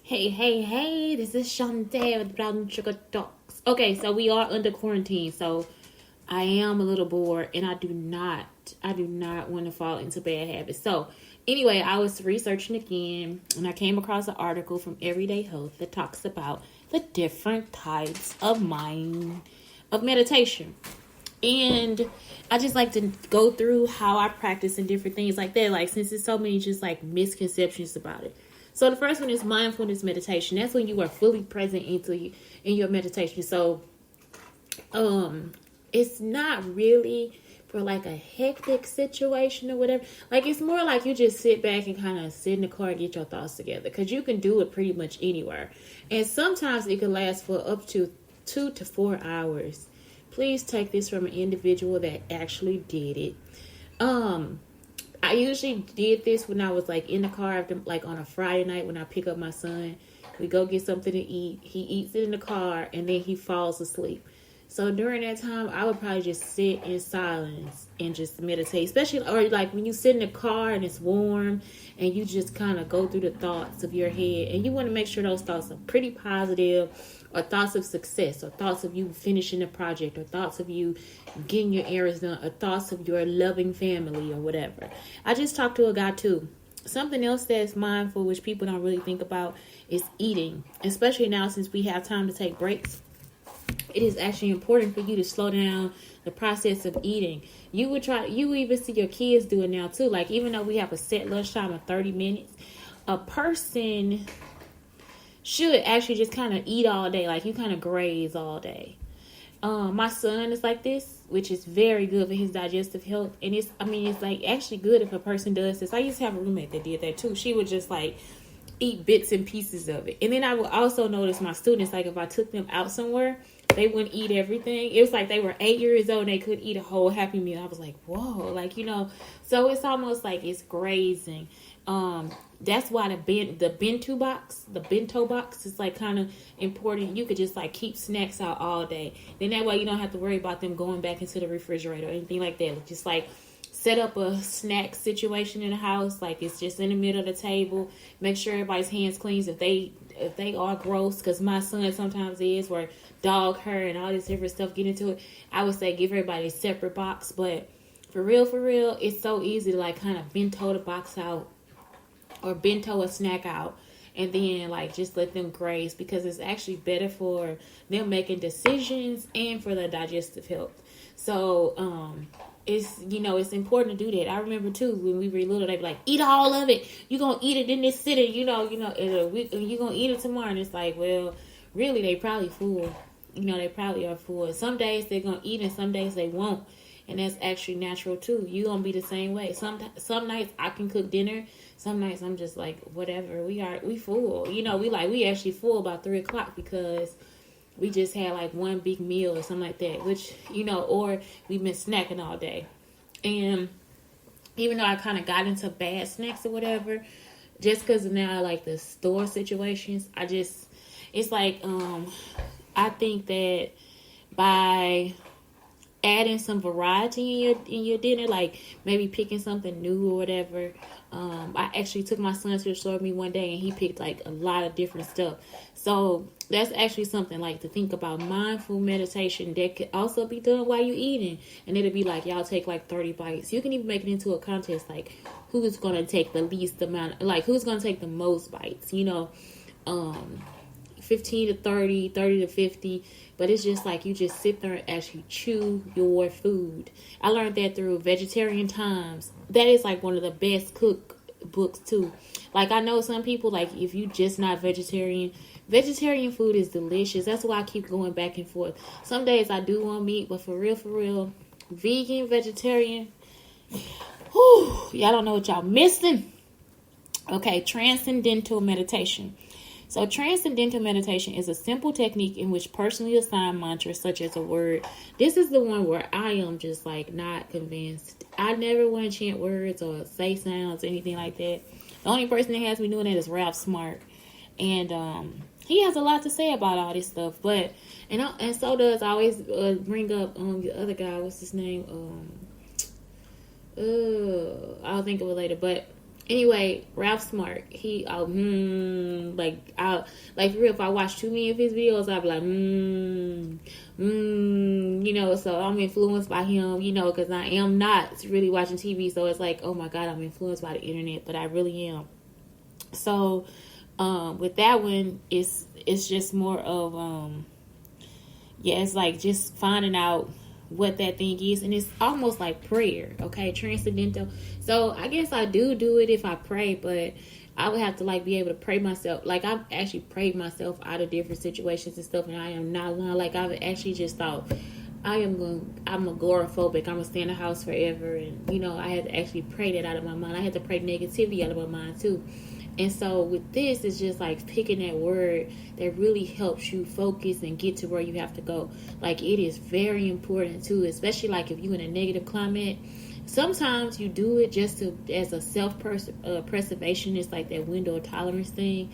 Hey, this is Shantae with Brown Sugar Talks. Okay, so we are under quarantine, so I am a little bored and I do not want to fall into bad habits. So anyway, I was researching again and I came across an article from Everyday Health that talks about the different types of meditation. And I just like to go through how I practice and different things like that. Like, since there's so many just like misconceptions about it. So the first one is mindfulness meditation. That's when you are fully present in your meditation. So it's not really for like a hectic situation or whatever. Like, it's more like you just sit back and kind of sit in the car and get your thoughts together, because you can do it pretty much anywhere. And sometimes it can last for up to 2 to 4 hours. Please take this from an individual that actually did it. I usually did this when I was like in the car after, like, on a Friday night when I pick up my son. We go get something to eat. He eats it in the car and then he falls asleep. So during that time, I would probably just sit in silence and just meditate. Especially, or like when you sit in the car and it's warm and you just kind of go through the thoughts of your head. And you want to make sure those thoughts are pretty positive, or thoughts of success, or thoughts of you finishing the project, or thoughts of you getting your errands done, or thoughts of your loving family, or whatever. I just talked to a guy too. Something else that's mindful, which people don't really think about, is eating. Especially now, since we have time to take breaks, it is actually important for you to slow down the process of eating. You even see your kids do it now too. Like, even though we have a set lunchtime of 30 minutes, a person should actually just kind of eat all day. Like, you kind of graze all day. My son is like this, which is very good for his digestive health. And it's like actually good if a person does this. I used to have a roommate that did that too. She would just like eat bits and pieces of it. And then I would also notice my students, like, if I took them out somewhere, they wouldn't eat everything. It was like they were 8 years old and they could eat a whole Happy Meal. I was like, whoa, like, so it's almost like it's grazing. That's why the bento box is like kind of important. You could just like keep snacks out all day. Then that way you don't have to worry about them going back into the refrigerator or anything like that. Just like set up a snack situation in the house, like it's just in the middle of the table. Make sure everybody's hands clean if they are gross, because my son sometimes is, where dog hair and all this different stuff get into it. I would say give everybody a separate box. But for real, it's so easy to like kind of bento the box out, or bento a snack out, and then like just let them graze, because it's actually better for them making decisions and for their digestive health. So it's important to do that. I remember too, when we were little, they'd be like, eat all of it. You're going to eat it in this city, in a week, and you're going to eat it tomorrow. And it's like, well, really, they probably full. They probably are full. Some days they're going to eat and some days they won't. And that's actually natural too. You're going to be the same way. Some nights I can cook dinner. Some nights I'm just like, whatever. We full. We actually full about 3 o'clock, because we just had like one big meal or something like that, which, or we've been snacking all day. And even though I kind of got into bad snacks or whatever, just because of now, like the store situations, it's like, I think that by adding some variety in your dinner, like maybe picking something new or whatever. I actually took my son to the store with me one day and he picked like a lot of different stuff. So that's actually something like to think about. Mindful meditation that could also be done while you're eating, and it'll be like y'all take like 30 bites. You can even make it into a contest, like who's going to take the least amount, like who's going to take the most bites, 15 to 30, 30 to 50. But it's just like you just sit there and actually chew your food. I learned that through Vegetarian Times. That is like one of the best cookbooks too. Like, I know some people, like, if you just not vegetarian food is delicious. That's why I keep going back and forth. Some days I do want meat, but for real, vegan, vegetarian, y'all don't know what y'all missing. Okay, transcendental meditation. So transcendental meditation is a simple technique in which personally assigned mantras, such as a word. This is the one where I am just like not convinced. I never want to chant words or say sounds, anything like that. The only person that has me doing that is Ralph Smart. And he has a lot to say about all this stuff. But and so does, I always bring up the other guy, what's his name? I'll think of it later. But Anyway, Ralph Smart, he like for real, if I watch too many of his videos, I'll be like you know, so I'm influenced by him, you know, because I am not really watching TV, so it's like, oh my god, I'm influenced by the internet, but I really am. So with that one, it's just more of it's like just finding out what that thing is, and it's almost like prayer, okay, transcendental. So I guess I do it if I pray, but I would have to like be able to pray myself. Like I've actually prayed myself out of different situations and stuff, and I am not lying. Like I've actually just thought I'm agoraphobic. I'm gonna stay in the house forever, and you know I had to actually pray that out of my mind. I had to pray negativity out of my mind too. And so with this, it's just like picking that word that really helps you focus and get to where you have to go. Like it is very important too, especially like if you're in a negative climate. Sometimes you do it just to as a self-preservation. It's like that window of tolerance thing,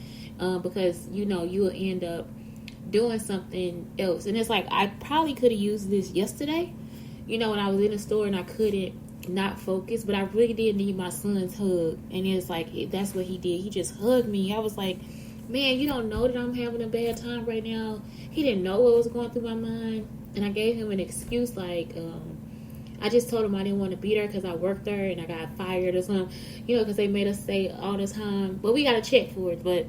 because you know you'll end up doing something else. And it's like I probably could have used this yesterday, you know, when I was in the store and I couldn't not focus, but I really did need my son's hug, and it's like that's what he did. He just hugged me. I was like, man, you don't know that I'm having a bad time right now. He didn't know what was going through my mind, and I gave him an excuse like I just told him I didn't want to be there because I worked there and I got fired or something, you know, because they made us stay all the time, but we got a check for it. But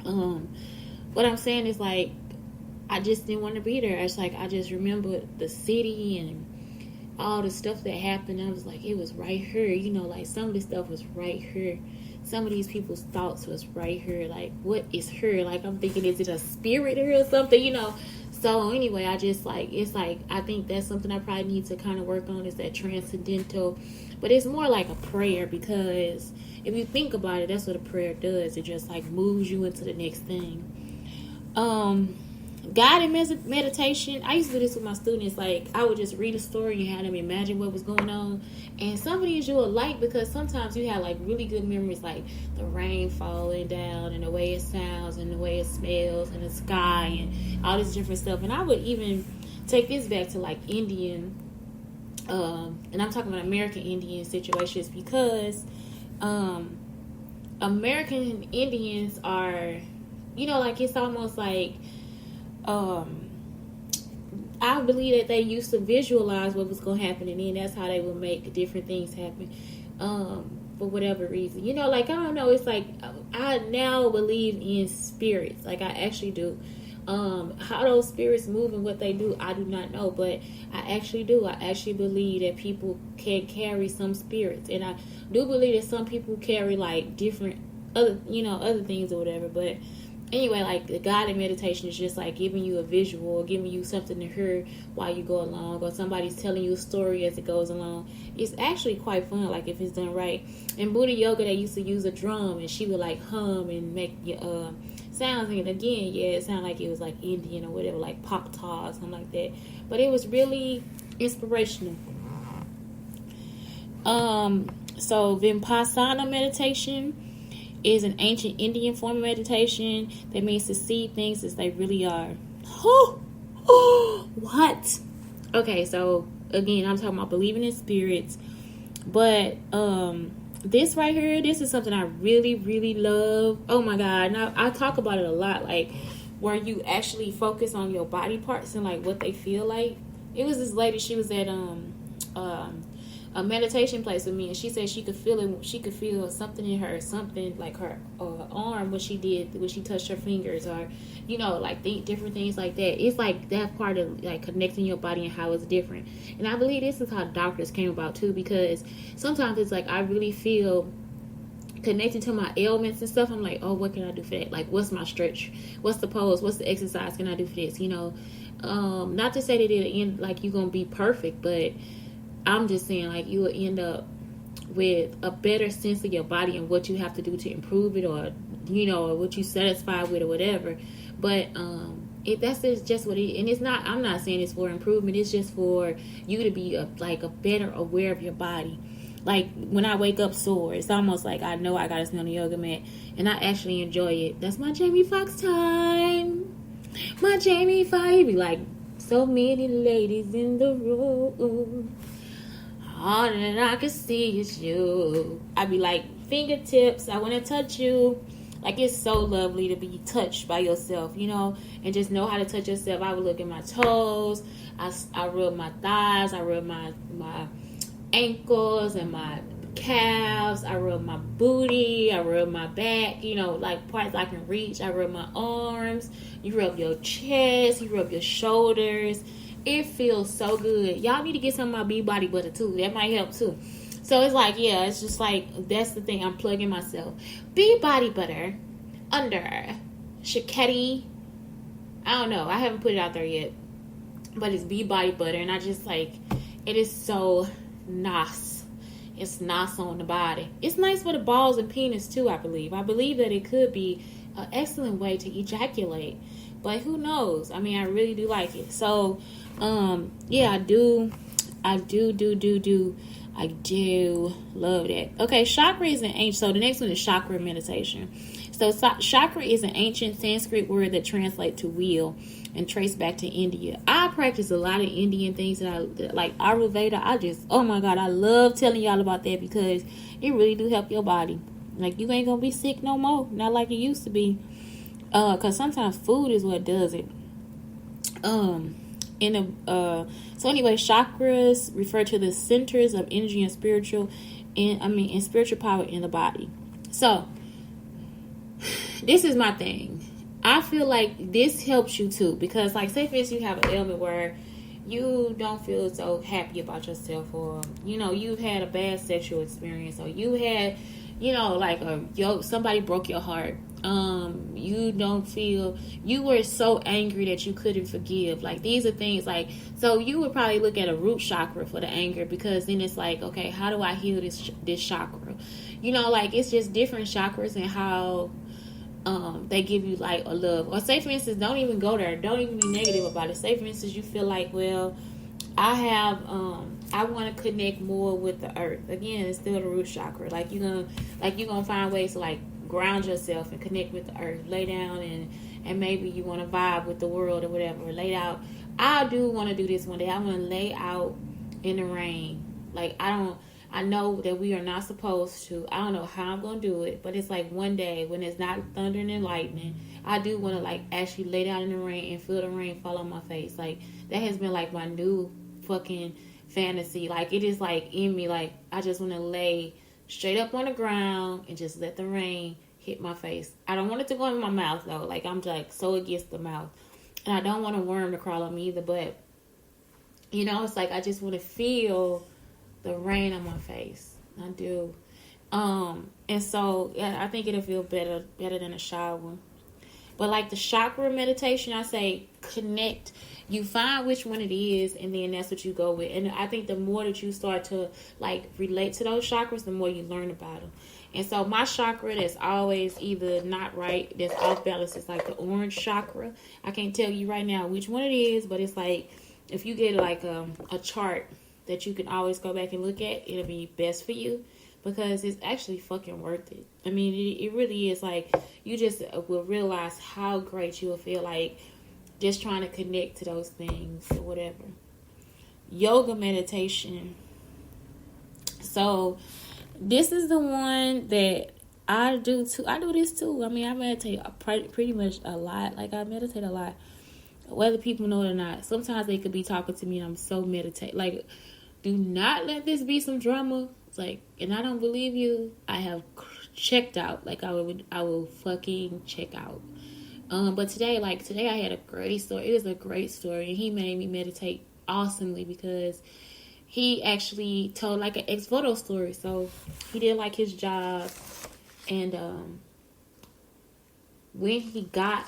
what I'm saying is like I just didn't want to be there. It's like I just remember the city and all the stuff that happened. I was like, it was right here, you know, like some of this stuff was right here. Some of these people's thoughts was right here. Like, what is her? Like, I'm thinking, is it a spirit or something, you know? So anyway, I just like, it's like, I think that's something I probably need to kind of work on, is that transcendental. But it's more like a prayer, because if you think about it, that's what a prayer does. It just like moves you into the next thing. Guided meditation. I used to do this with my students. Like I would just read a story and have them imagine what was going on. And some of these you will like, because sometimes you have like really good memories, like the rain falling down and the way it sounds and the way it smells and the sky and all this different stuff. And I would even take this back to like Indian, and I'm talking about American Indian situations, because American Indians are, you know, like it's almost like I believe that they used to visualize what was going to happen, and then that's how they would make different things happen, for whatever reason. You know, like, I don't know, it's like, I now believe in spirits, like, I actually do. How those spirits move and what they do, I do not know, but I actually do. I actually believe that people can carry some spirits, and I do believe that some people carry, like, different other things or whatever, but anyway, like the guided meditation is just like giving you a visual, or giving you something to hear while you go along, or somebody's telling you a story as it goes along. It's actually quite fun, like if it's done right. In Buddha yoga, they used to use a drum, and she would like hum and make sounds. And again, it sounded like it was like Indian or whatever, like pop tar or something like that. But it was really inspirational. So Vipassana meditation is an ancient Indian form of meditation that means to see things as they really are. What? Okay, so again, I'm talking about believing in spirits, but this right here, this is something I really, really love. Oh my God, and I talk about it a lot, like where you actually focus on your body parts and like what they feel like. It was this lady, she was at a meditation place with me, and she said she could feel it. She could feel something in her, something like her arm when she touched her fingers, or you know, like different things like that. It's like that part of like connecting your body and how it's different. And I believe this is how doctors came about too, because sometimes it's like I really feel connected to my ailments and stuff. I'm like, oh, what can I do for that? Like, what's my stretch? What's the pose? What's the exercise can I do for this? You know, not to say that it'll end like you're gonna be perfect, but I'm just saying, like, you will end up with a better sense of your body and what you have to do to improve it, or, you know, or what you're satisfied with or whatever. But that's just what it is. And it's not, I'm not saying it's for improvement. It's just for you to be, a better aware of your body. Like, when I wake up sore, it's almost like I know I got to sit on the yoga mat, and I actually enjoy it. That's my Jamie Foxx time. My Jamie Foxx. He be like, so many ladies in the room. All that I can see is you. I be like, fingertips. I want to touch you. Like, it's so lovely to be touched by yourself, you know, and just know how to touch yourself. I would look at my toes. I rub my thighs. I rub my ankles and my calves. I rub my booty. I rub my back, you know, like parts I can reach. I rub my arms. You rub your chest. You rub your shoulders. It feels so good. Y'all need to get some of my bee body butter too. That might help too. So it's like, yeah, it's just like, that's the thing. I'm plugging myself. Bee body butter under Shiketti. I don't know. I haven't put it out there yet. But it's bee body butter. And I just like, it is so nice. It's nice on the body. It's nice for the balls and penis too, I believe. I believe that it could be an excellent way to ejaculate. But who knows? I mean, I really do like it. So, yeah, I do love that. Okay, chakra is an ancient. So the next one is chakra meditation. So chakra is an ancient Sanskrit word that translates to wheel and trace back to India. I practice a lot of Indian things that like Ayurveda. Oh my God, I love telling y'all about that because it really do help your body. Like, you ain't gonna be sick no more, not like it used to be. Cause sometimes food is what does it. So anyway, chakras refer to the centers of energy and spiritual power in the body. So this is my thing. I feel like this helps you too, because like, say for instance, you have an ailment where you don't feel so happy about yourself, or you know, you've had a bad sexual experience, or you had, you know, like somebody broke your heart. You don't feel, you were so angry that you couldn't forgive. Like, these are things like, so you would probably look at a root chakra for the anger, because then it's like, okay, how do I heal this chakra? You know, like, it's just different chakras and how they give you like a love. Or say for instance, don't even go there. Don't even be negative about it. Say for instance, you feel like, well, I want to connect more with the earth. Again, it's still the root chakra. Like, you're gonna find ways to like ground yourself and connect with the earth. Lay down and maybe you want to vibe with the world or whatever. Lay out. I do want to do this one day. I want to lay out in the rain. Like, I know that we are not supposed to. I don't know how I'm going to do it, but it's like one day when it's not thundering and lightning, I do want to like actually lay down in the rain and feel the rain fall on my face. Like, that has been like my new fucking fantasy. Like, it is like in me. Like, I just want to lay straight up on the ground and just let the rain hit my face. I don't want it to go in my mouth though. Like, I'm like so against the mouth. And I don't want a worm to crawl on me either, but you know, it's like I just want to feel the rain on my face. I do. And so yeah, I think it'll feel better than a shower. But like the chakra meditation, I say connect. You find which one it is, and then that's what you go with. And I think the more that you start to like relate to those chakras, the more you learn about them. And so my chakra that's always either not right, that's off balance, is like the orange chakra. I can't tell you right now which one it is, but it's like if you get like a chart that you can always go back and look at, it'll be best for you. Because it's actually fucking worth it. I mean, it really is. Like, you just will realize how great you will feel like just trying to connect to those things or whatever. Yoga meditation. So, this is the one that I do too. I do this too. I mean, I meditate pretty much a lot. Like, I meditate a lot. Whether people know it or not. Sometimes they could be talking to me and I'm so meditate. Like, do not let this be some drama. Like, and I don't believe you. I have checked out. Like, I will fucking check out. But today I had a great story. It was a great story, and he made me meditate awesomely because he actually told like an ex-voto story. So he did like his job, and when he got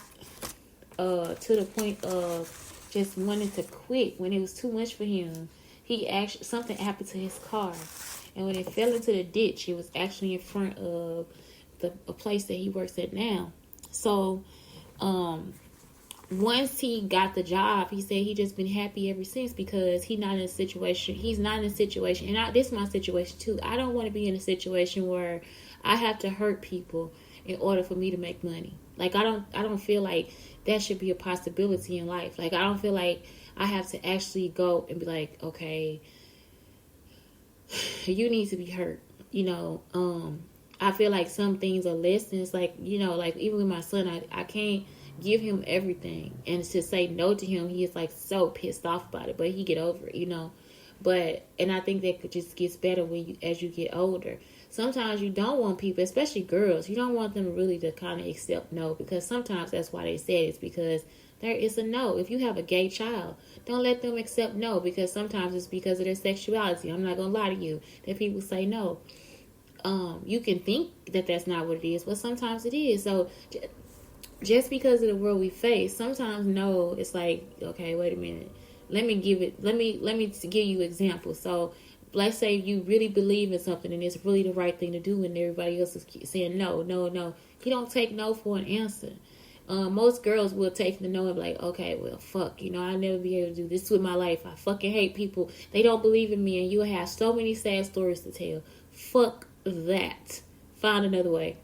to the point of just wanting to quit, when it was too much for him, something happened to his car. And when it fell into the ditch, it was actually in front of a place that he works at now. So, once he got the job, he said he just been happy ever since because he's not in a situation, and this is my situation too. I don't want to be in a situation where I have to hurt people in order for me to make money. Like, I don't feel like that should be a possibility in life. Like, I don't feel like I have to actually go and be like, okay, you need to be hurt, you know, I feel like some things are lessons. Like, like even with my son, I can't give him everything. And to say no to him, he is like so pissed off about it. But he get over it. But, and I think that just gets better as you get older. Sometimes you don't want people, especially girls, you don't want them really to kind of accept no, because sometimes that's why they said it's because there is a no. If you have a gay child, don't let them accept no, because sometimes it's because of their sexuality. I'm not going to lie to you that people say no. You can think that that's not what it is, but sometimes it is. So just because of the world we face, sometimes no, it's like, okay, wait a minute. Let me give you examples. So let's say you really believe in something and it's really the right thing to do, and everybody else is saying no, no, no. You don't take no for an answer. Most girls will take the no and be like, okay, well, fuck, I'll never be able to do this with my life. I fucking hate people. They don't believe in me, and you'll have so many sad stories to tell. Fuck that. Find another way.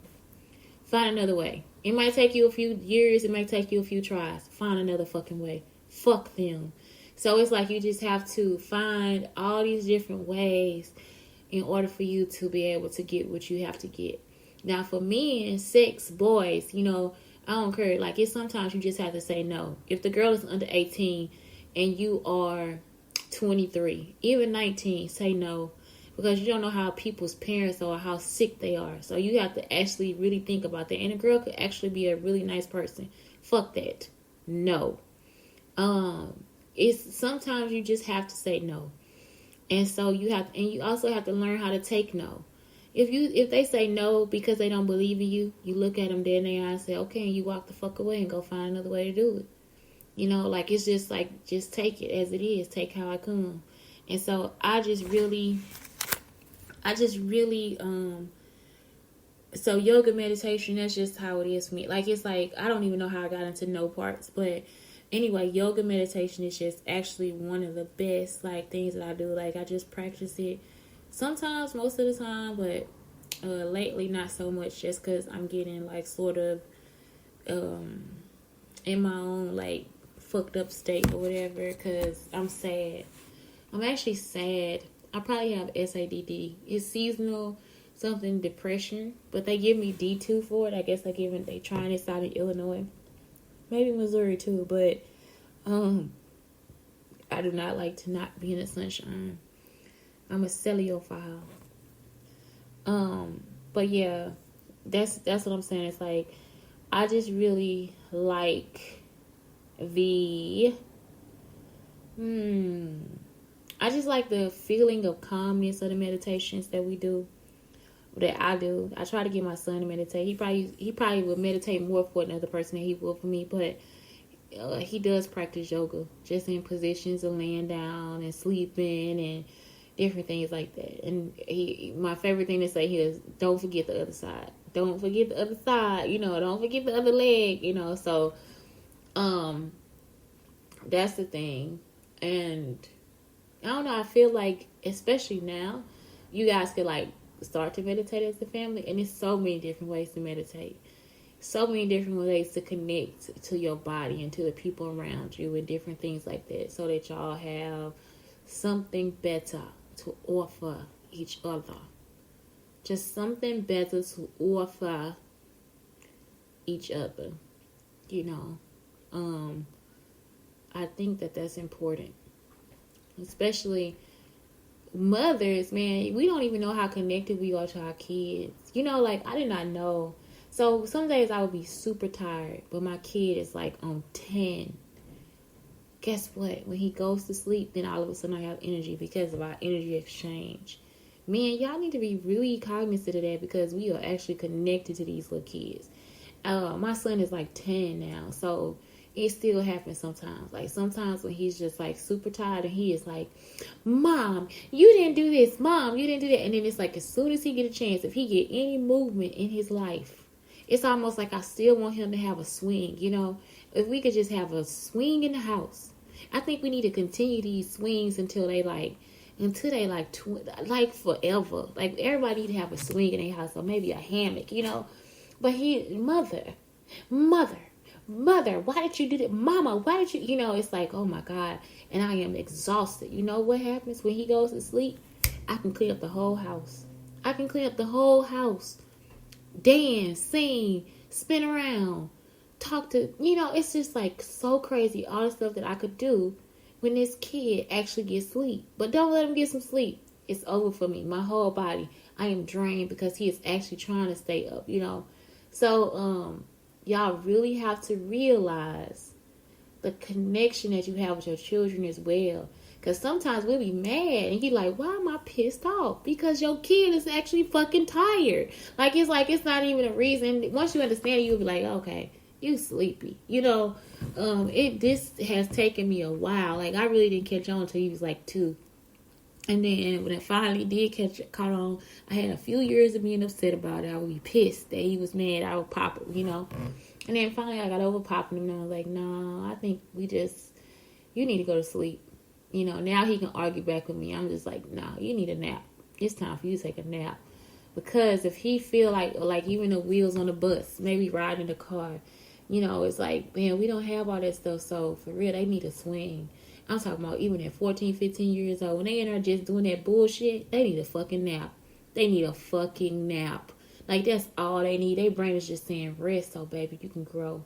Find another way. It might take you a few years. It might take you a few tries. Find another fucking way. Fuck them. So it's like you just have to find all these different ways in order for you to be able to get what you have to get. Now, for men, sex, boys, I don't care. Like, it's sometimes you just have to say no. If the girl is under 18 and you are 23, even 19, say no. Because you don't know how people's parents are, how sick they are. So you have to actually really think about that. And a girl could actually be a really nice person. Fuck that. No. It's sometimes you just have to say no. And so you also have to learn how to take no. If they say no because they don't believe in you, you look at them dead in their eyes and say, okay, and you walk the fuck away and go find another way to do it. It's just like, just take it as it is. Take how I come. And so I just really, so yoga, meditation, that's just how it is for me. Like, it's like, I don't even know how I got into no parts, but anyway, yoga, meditation is just actually one of the best, like, things that I do. Like, I just practice it sometimes, most of the time, but lately not so much, just because I'm getting, like, sort of in my own, like, fucked up state or whatever, because I'm sad. I'm actually sad. I probably have SADD. It's seasonal something depression, but they give me D2 for it. I guess they trying this out in Illinois, maybe Missouri too, but I do not like to not be in the sunshine. I'm a celiophile. But yeah, that's what I'm saying. It's like, I just really like I just like the feeling of calmness of the meditations that we do, that I do. I try to get my son to meditate. He probably would meditate more for another person than he will for me, but he does practice yoga, just in positions of laying down and sleeping and different things like that. And my favorite thing to say here is, don't forget the other side. Don't forget the other side. Don't forget the other leg. So that's the thing. And I don't know, I feel like, especially now, you guys could, like, start to meditate as a family, and there's so many different ways to meditate. So many different ways to connect to your body and to the people around you and different things like that, so that y'all have something better to offer each other. Just something better to offer each other. I think that that's important. Especially mothers, man, we don't even know how connected we are to our kids. Like, I did not know. So some days I would be super tired, but my kid is like on 10. Guess what? When he goes to sleep, then all of a sudden I have energy because of our energy exchange. Man, y'all need to be really cognizant of that, because we are actually connected to these little kids. My son is like 10 now, so it still happens sometimes. Like, sometimes when he's just like super tired and he is like, Mom, you didn't do this. Mom, you didn't do that. And then it's like, as soon as he get a chance, if he get any movement in his life, it's almost like I still want him to have a swing. If we could just have a swing in the house. I think we need to continue these swings until they like forever. Like, everybody need to have a swing in their house, or maybe a hammock, But Mother, why did you do that? Mama, why did you, it's like, oh my God. And I am exhausted. You know what happens when he goes to sleep? I can clean up the whole house. dance, sing, spin around, talk to, it's just like so crazy. All the stuff that I could do when this kid actually gets sleep. But don't let him get some sleep. It's over for me. My whole body, I am drained because he is actually trying to stay up, So, y'all really have to realize the connection that you have with your children as well. Because sometimes we'll be mad and you like, why am I pissed off? Because your kid is actually fucking tired. It's not even a reason. Once you understand it, you'll be like, okay, you sleepy. This has taken me a while. Like, I really didn't catch on until he was like 2. And then when it finally did caught on, I had a few years of being upset about it. I would be pissed that he was mad. I would pop him, And then finally I got over popping him and I was like, no, I think you need to go to sleep. Now he can argue back with me. I'm just like, no, you need a nap. It's time for you to take a nap. Because if he feel like even the wheels on the bus, maybe riding the car, it's like, man, we don't have all that stuff. So for real, they need a swing. I'm talking about even at 14, 15 years old, when they in there just doing that bullshit, they need a fucking nap. They need a fucking nap. Like, that's all they need. Their brain is just saying, rest so baby, you can grow.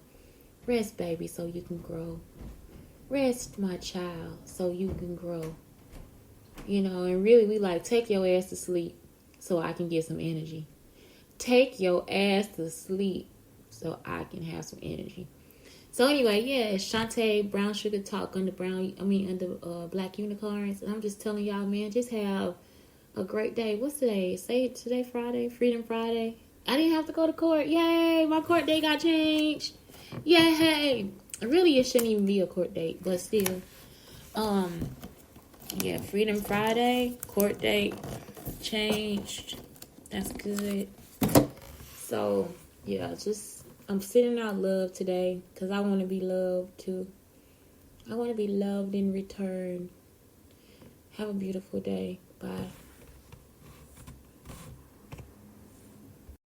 Rest, baby, so you can grow. Rest, my child, so you can grow. And really we like, take your ass to sleep so I can get some energy. Take your ass to sleep so I can have some energy. So anyway, yeah, it's Shantae Brown Sugar Talk under Black Unicorns. And I'm just telling y'all, man, just have a great day. What's today? Say today Friday, Freedom Friday. I didn't have to go to court. Yay, my court date got changed. Yay. Really, it shouldn't even be a court date, but still. Yeah, Freedom Friday, court date changed. That's good. So, yeah, I'm sending out love today because I want to be loved too. I want to be loved in return. Have a beautiful day. Bye.